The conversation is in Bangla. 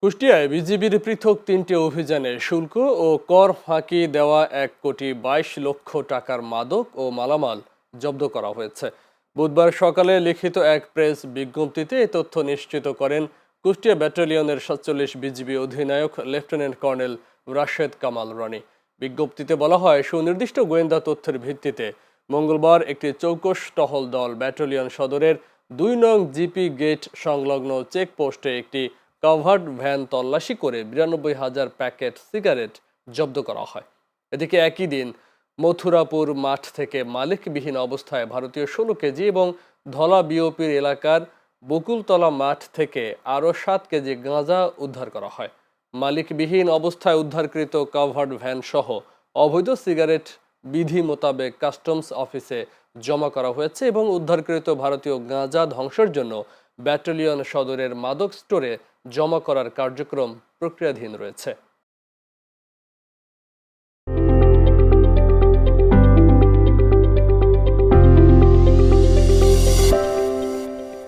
কুষ্টিয়ায় বিজিবির পৃথক ৩টি অভিযানে শুল্ক ও কর ফাঁকি দেওয়া ১,২২,০০,০০০ টাকার মাদক ও মালামাল জব্দ করা হয়েছে। বুধবার সকালে লিখিত এক প্রেস বিজ্ঞপ্তিতে এই তথ্য নিশ্চিত করেন কুষ্টিয়া ব্যাটালিয়নের ৪৭ বিজিবি অধিনায়ক লেফটেন্যান্ট কর্নেল রাশেদ কামাল রনি। বিজ্ঞপ্তিতে বলা হয়, সুনির্দিষ্ট গোয়েন্দা তথ্যের ভিত্তিতে মঙ্গলবার একটি চৌকস টহল দল ব্যাটালিয়ন সদরের ২ নং জিপি গেট সংলগ্ন চেকপোস্টে একটি কাভার্ড ভ্যান তল্লাশি করে ৯২,০০০ প্যাকেট সিগারেট জব্দ করা হয়। এদিকে একই দিন মথুরাপুর মাঠ থেকে মালিকবিহীন অবস্থায় ভারতীয় ১৬ কেজি এবং ধলা বিওপির এলাকার বকুলতলা মাঠ থেকে আরও ৭ কেজি গাঁজা উদ্ধার করা হয়। মালিকবিহীন অবস্থায় উদ্ধারকৃত কাভার্ড ভ্যান সহ অবৈধ সিগারেট বিধি মোতাবেক কাস্টমস অফিসে জমা করা হয়েছে এবং উদ্ধারকৃত ভারতীয় গাঁজা ধ্বংসের জন্য ব্যাটালিয়ন সদরের মাদক স্টোরে জমা করার কার্যক্রম প্রক্রিয়াধীন রয়েছে।